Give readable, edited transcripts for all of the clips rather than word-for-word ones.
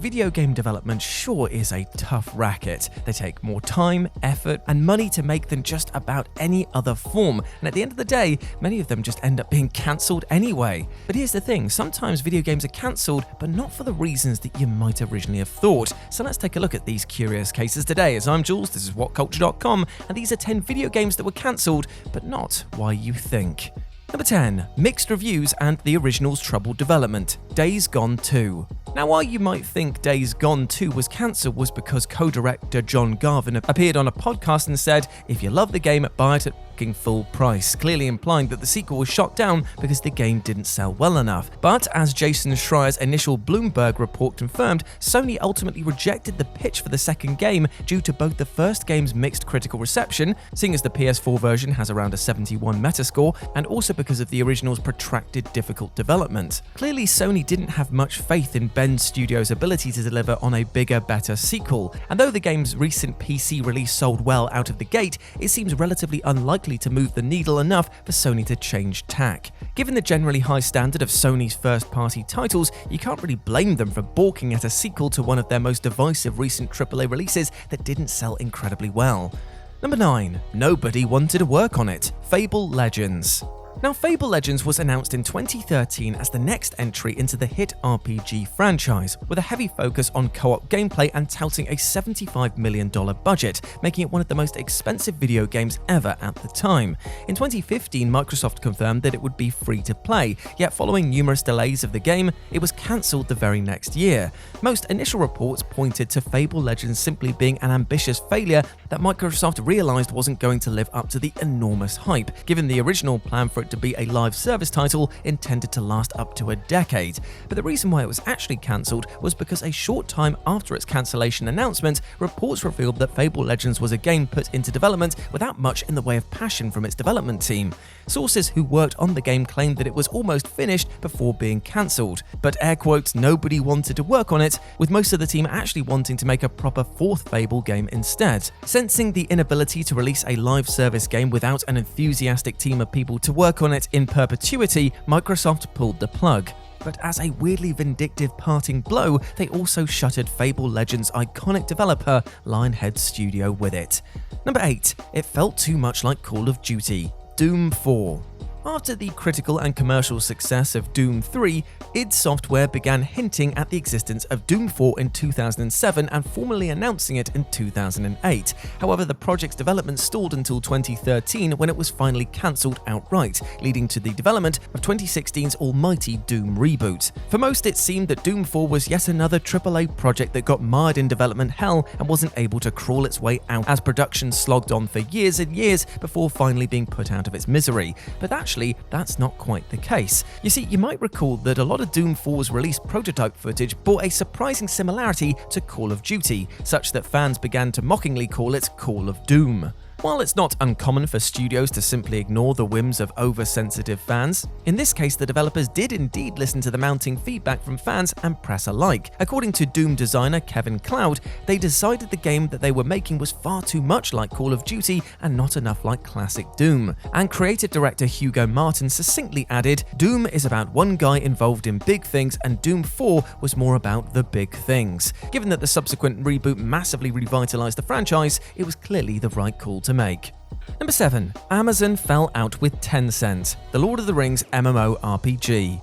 video game development sure is a tough racket. They take more time, effort, and money to make than just about any other form, and at the end of the day, many of them just end up being cancelled anyway. But here's the thing, sometimes video games are cancelled, but not for the reasons that you might originally have thought. So let's take a look at these curious cases today. As I'm Jules, this is WhatCulture.com, and these are 10 video games that were cancelled, but not why you think. Number 10. Mixed reviews and the original's troubled development. Days Gone 2. Now, why you might think Days Gone 2 was cancelled was because co-director John Garvin appeared on a podcast and said, "If you love the game, buy it at full price," clearly implying that the sequel was shot down because the game didn't sell well enough. But as Jason Schreier's initial Bloomberg report confirmed, Sony ultimately rejected the pitch for the second game due to both the first game's mixed critical reception, seeing as the PS4 version has around a 71 Metascore, and also because of the original's protracted difficult development. Clearly, Sony didn't have much faith in Bend Studios' ability to deliver on a bigger, better sequel, and though the game's recent PC release sold well out of the gate, it seems relatively unlikely to move the needle enough for Sony to change tack. Given the generally high standard of Sony's first-party titles, you can't really blame them for balking at a sequel to one of their most divisive recent AAA releases that didn't sell incredibly well. Number 9. Nobody wanted to work on it. FABLE Legends. Now, FABLE Legends was announced in 2013 as the next entry into the hit RPG franchise, with a heavy focus on co-op gameplay and touting a $75 million budget, making it one of the most expensive video games ever at the time. In 2015, Microsoft confirmed that it would be free to play, yet following numerous delays of the game, it was cancelled the very next year. Most initial reports pointed to FABLE Legends simply being an ambitious failure that Microsoft realized wasn't going to live up to the enormous hype, given the original plan for it to be a live service title intended to last up to a decade. But the reason why it was actually cancelled was because a short time after its cancellation announcement, reports revealed that FABLE Legends was a game put into development without much in the way of passion from its development team. Sources who worked on the game claimed that it was almost finished before being cancelled, but air quotes, nobody wanted to work on it, with most of the team actually wanting to make a proper fourth FABLE game instead. Sensing the inability to release a live service game without an enthusiastic team of people to work on it in perpetuity, Microsoft pulled the plug. But as a weirdly vindictive parting blow, they also shuttered FABLE Legends' iconic developer, Lionhead Studio, with it. Number 8. It felt too much like Call of Duty. Doom 4. After the critical and commercial success of Doom 3, id Software began hinting at the existence of Doom 4 in 2007 and formally announcing it in 2008. However, the project's development stalled until 2013 when it was finally cancelled outright, leading to the development of 2016's almighty Doom reboot. For most, it seemed that Doom 4 was yet another AAA project that got mired in development hell and wasn't able to crawl its way out as production slogged on for years and years before finally being put out of its misery. But that's not quite the case. You see, you might recall that a lot of Doom 4's released prototype footage bore a surprising similarity to Call of Duty, such that fans began to mockingly call it Call of Doom. While it's not uncommon for studios to simply ignore the whims of oversensitive fans, in this case the developers did indeed listen to the mounting feedback from fans and press alike. According to Doom designer Kevin Cloud, they decided the game that they were making was far too much like Call of Duty and not enough like classic Doom. And creative director Hugo Martin succinctly added, "Doom is about one guy involved in big things and Doom 4 was more about the big things." Given that the subsequent reboot massively revitalized the franchise, it was clearly the right call to make. Number 7. Amazon fell out with Tencent. The Lord of the Rings MMORPG.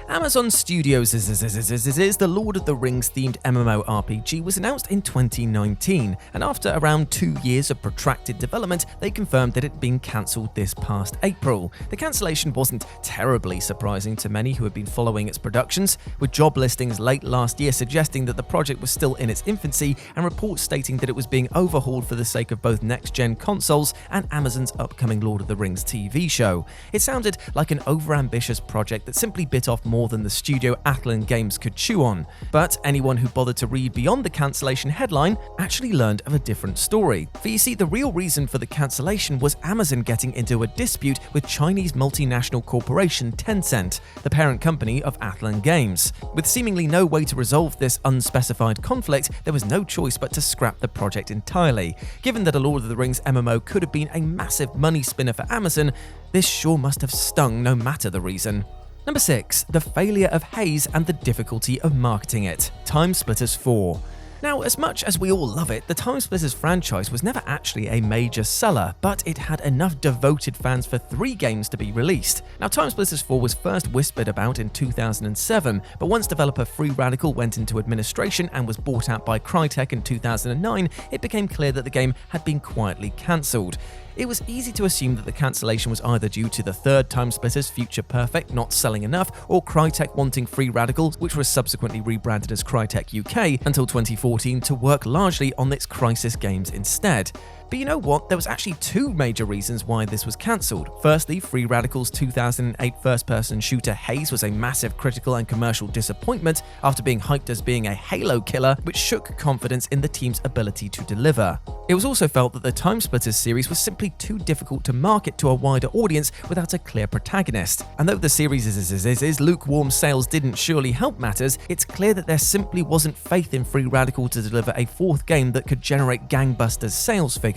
Amazon Studios' The Lord of the Rings themed MMORPG was announced in 2019, and after around 2 years of protracted development, they confirmed that it had been cancelled this past April. The cancellation wasn't terribly surprising to many who had been following its productions, with job listings late last year suggesting that the project was still in its infancy and reports stating that it was being overhauled for the sake of both next-gen consoles and Amazon's upcoming Lord of the Rings TV show. It sounded like an overambitious project that simply bit off more than the studio Athlon Games could chew on. But anyone who bothered to read beyond the cancellation headline actually learned of a different story. For you see, the real reason for the cancellation was Amazon getting into a dispute with Chinese multinational corporation Tencent, the parent company of Athlon Games. With seemingly no way to resolve this unspecified conflict, there was no choice but to scrap the project entirely. Given that a Lord of the Rings MMO could have been a massive money spinner for Amazon, this sure must have stung no matter the reason. Number 6. The failure of HAZE and the difficulty of marketing it. TIMESPLITTERS 4. Now, as much as we all love it, the TimeSplitters franchise was never actually a major seller, but it had enough devoted fans for 3 games to be released. Now, TimeSplitters 4 was first whispered about in 2007, but once developer Free Radical went into administration and was bought out by Crytek in 2009, it became clear that the game had been quietly cancelled. It was easy to assume that the cancellation was either due to the third TimeSplitters Future Perfect not selling enough, or Crytek wanting Free Radical, which was subsequently rebranded as Crytek UK, until 2014 to work largely on its Crisis games instead. But you know what? There was actually 2 major reasons why this was cancelled. Firstly, Free Radical's 2008 first-person shooter HAZE was a massive critical and commercial disappointment after being hyped as being a Halo killer, which shook confidence in the team's ability to deliver. It was also felt that the TimeSplitters series was simply too difficult to market to a wider audience without a clear protagonist. And though the series' lukewarm sales didn't surely help matters, it's clear that there simply wasn't faith in Free Radical to deliver a 4th game that could generate gangbusters sales figures.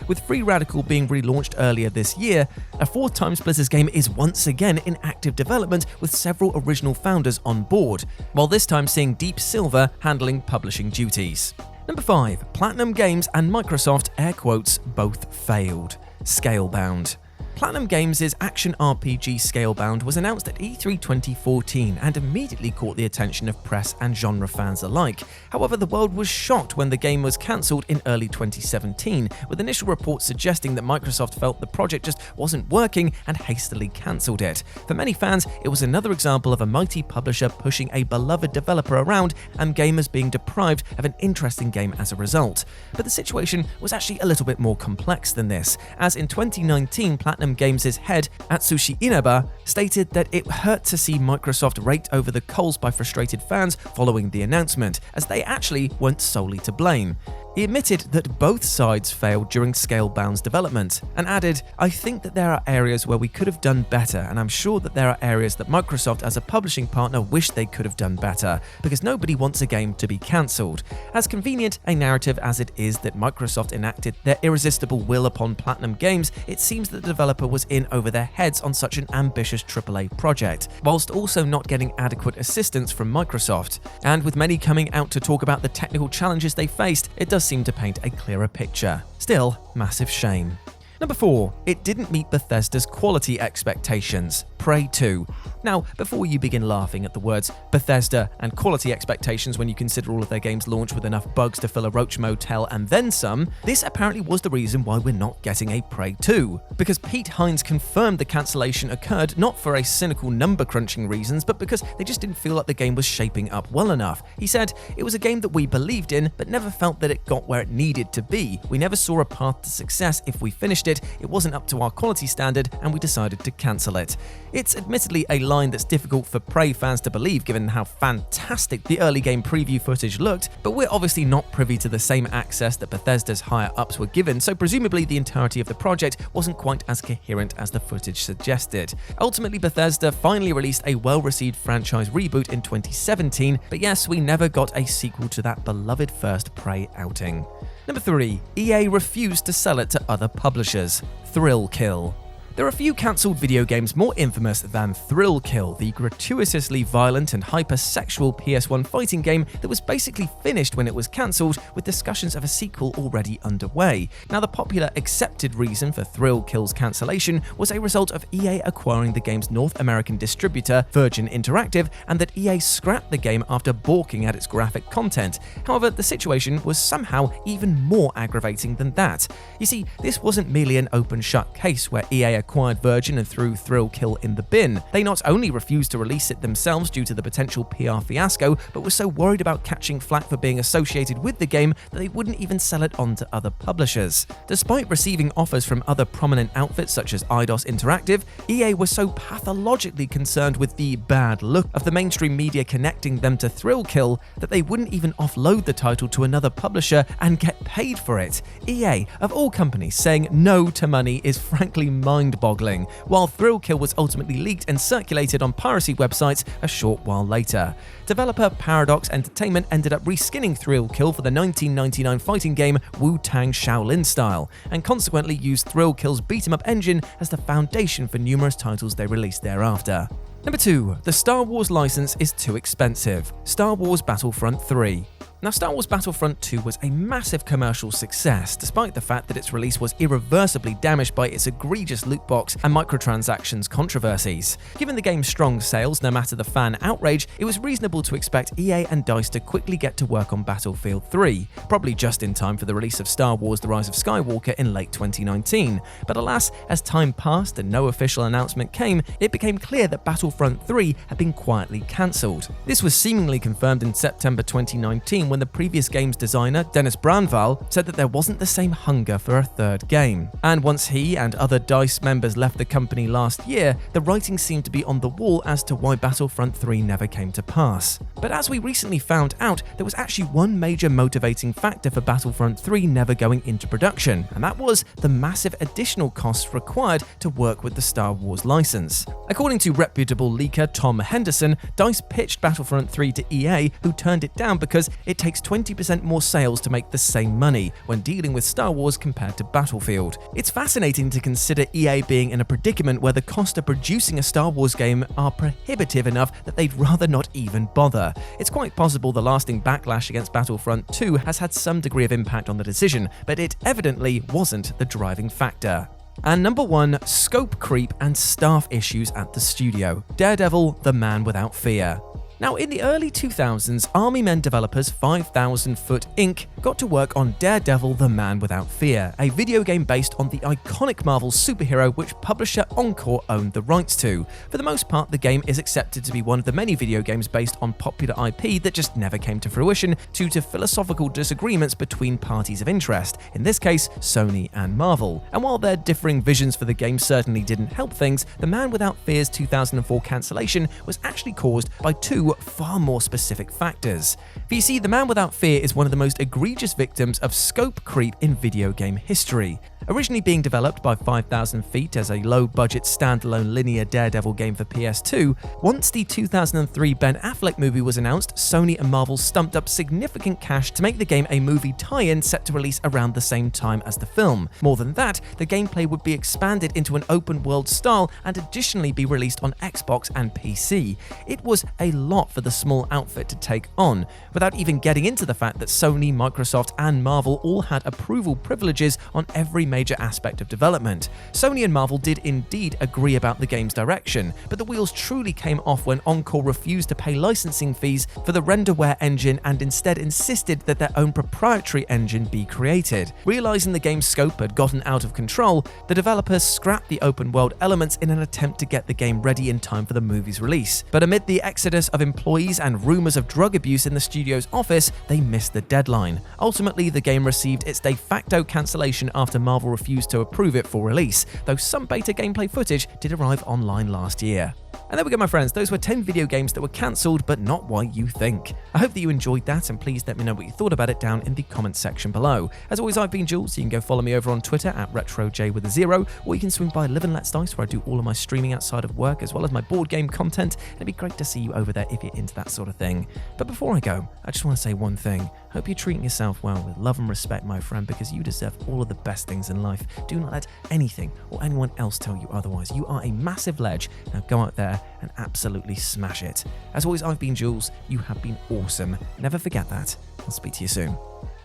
With Free Radical being relaunched earlier this year, a 4th TimeSplitters game is once again in active development with several original founders on board, while this time seeing Deep Silver handling publishing duties. Number 5. Platinum Games and Microsoft, air quotes, both failed. Scalebound. Platinum Games' action RPG Scalebound was announced at E3 2014 and immediately caught the attention of press and genre fans alike. However, the world was shocked when the game was cancelled in early 2017, with initial reports suggesting that Microsoft felt the project just wasn't working and hastily cancelled it. For many fans, it was another example of a mighty publisher pushing a beloved developer around and gamers being deprived of an interesting game as a result. But the situation was actually a little bit more complex than this, as in 2019, Platinum Games' head, Atsushi Inaba, stated that it hurt to see Microsoft raked over the coals by frustrated fans following the announcement, as they actually weren't solely to blame. He admitted that both sides failed during Scalebound's development, and added, "I think that there are areas where we could have done better, and I'm sure that there are areas that Microsoft as a publishing partner wish they could have done better, because nobody wants a game to be cancelled." As convenient a narrative as it is that Microsoft enacted their irresistible will upon Platinum Games, it seems that the developer was in over their heads on such an ambitious AAA project, whilst also not getting adequate assistance from Microsoft. And with many coming out to talk about the technical challenges they faced, it does seem to paint a clearer picture. Still, massive shame. Number 4. It didn't meet Bethesda's quality expectations. Prey 2. Now, before you begin laughing at the words Bethesda and quality expectations when you consider all of their games launched with enough bugs to fill a roach motel and then some, this apparently was the reason why we're not getting a Prey 2. Because Pete Hines confirmed the cancellation occurred not for a cynical number-crunching reasons, but because they just didn't feel like the game was shaping up well enough. He said, "It was a game that we believed in, but never felt that it got where it needed to be. We never saw a path to success if we finished it wasn't up to our quality standard, and we decided to cancel it." It's admittedly a line that's difficult for Prey fans to believe given how fantastic the early game preview footage looked, but we're obviously not privy to the same access that Bethesda's higher-ups were given, so presumably the entirety of the project wasn't quite as coherent as the footage suggested. Ultimately, Bethesda finally released a well-received franchise reboot in 2017, but yes, we never got a sequel to that beloved first Prey outing. Number 3. EA refused to sell it to other publishers. Thrill Kill. There are a few cancelled video games more infamous than Thrill Kill, the gratuitously violent and hyper-sexual PS1 fighting game that was basically finished when it was cancelled, with discussions of a sequel already underway. Now, the popular accepted reason for Thrill Kill's cancellation was a result of EA acquiring the game's North American distributor, Virgin Interactive, and that EA scrapped the game after balking at its graphic content. However, the situation was somehow even more aggravating than that. You see, this wasn't merely an open-shut case where EA acquired Virgin and threw Thrill Kill in the bin. They not only refused to release it themselves due to the potential PR fiasco, but were so worried about catching flack for being associated with the game that they wouldn't even sell it on to other publishers. Despite receiving offers from other prominent outfits such as Eidos Interactive, EA was so pathologically concerned with the bad look of the mainstream media connecting them to Thrill Kill that they wouldn't even offload the title to another publisher and get paid for it. EA, of all companies, saying no to money is frankly mind-boggling, while Thrill Kill was ultimately leaked and circulated on piracy websites a short while later. Developer Paradox Entertainment ended up reskinning Thrill Kill for the 1999 fighting game Wu-Tang Shaolin style, and consequently used Thrill Kill's beat-em-up engine as the foundation for numerous titles they released thereafter. Number 2. The Star Wars license is too expensive. Star Wars Battlefront III. Now, Star Wars Battlefront II was a massive commercial success, despite the fact that its release was irreversibly damaged by its egregious loot box and microtransactions controversies. Given the game's strong sales, no matter the fan outrage, it was reasonable to expect EA and DICE to quickly get to work on Battlefield 3, probably just in time for the release of Star Wars The Rise of Skywalker in late 2019. But alas, as time passed and no official announcement came, it became clear that Battlefront 3 had been quietly cancelled. This was seemingly confirmed in September 2019 when the previous game's designer, Dennis Branval, said that there wasn't the same hunger for a third game. And once he and other DICE members left the company last year, the writing seemed to be on the wall as to why Battlefront 3 never came to pass. But as we recently found out, there was actually one major motivating factor for Battlefront 3 never going into production, and that was the massive additional costs required to work with the Star Wars license. According to reputable leaker Tom Henderson, DICE pitched Battlefront 3 to EA, who turned it down because it takes 20% more sales to make the same money when dealing with Star Wars compared to Battlefield. It's fascinating to consider EA being in a predicament where the cost of producing a Star Wars game are prohibitive enough that they'd rather not even bother. It's quite possible the lasting backlash against Battlefront 2 has had some degree of impact on the decision, but it evidently wasn't the driving factor. And number 1, scope creep and staff issues at the studio. Daredevil, the man without fear. Now, in the early 2000s, Army Men developers 5000 Foot Inc. got to work on Daredevil the Man Without Fear, a video game based on the iconic Marvel superhero which publisher Encore owned the rights to. For the most part, the game is accepted to be one of the many video games based on popular IP that just never came to fruition due to philosophical disagreements between parties of interest, in this case, Sony and Marvel. And while their differing visions for the game certainly didn't help things, The Man Without Fear's 2004 cancellation was actually caused by two far more specific factors. For you see, The Man Without Fear is one of the most egregious victims of scope creep in video game history. Originally being developed by 5000 Feet as a low-budget standalone linear Daredevil game for PS2, once the 2003 Ben Affleck movie was announced, Sony and Marvel stumped up significant cash to make the game a movie tie-in set to release around the same time as the film. More than that, the gameplay would be expanded into an open-world style and additionally be released on Xbox and PC. It was a lot for the small outfit to take on, without even getting into the fact that Sony, Microsoft, and Marvel all had approval privileges on every major aspect of development. Sony and Marvel did indeed agree about the game's direction, but the wheels truly came off when Encore refused to pay licensing fees for the renderware engine and instead insisted that their own proprietary engine be created. Realizing the game's scope had gotten out of control, the developers scrapped the open world elements in an attempt to get the game ready in time for the movie's release. But amid the exodus of employees and rumors of drug abuse in the studio's office, they missed the deadline. Ultimately, the game received its de facto cancellation after Marvel refused to approve it for release, though some beta gameplay footage did arrive online last year. And there we go, my friends, those were 10 video games that were cancelled, but not why you think. I hope that you enjoyed that, and please let me know what you thought about it down in the comments section below. As always, I've been Jules, so you can go follow me over on Twitter at RetroJ0, or you can swing by Live and Let's Dice, where I do all of my streaming outside of work, as well as my board game content, and it'd be great to see you over there if you're into that sort of thing. But before I go, I just want to say one thing. Hope you're treating yourself well with love and respect, my friend, because you deserve all of the best things in life. Do not let anything or anyone else tell you otherwise. You are a massive ledge. Now go out there and absolutely smash it. As always, I've been Jules. You have been awesome. Never forget that. I'll speak to you soon.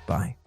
Bye.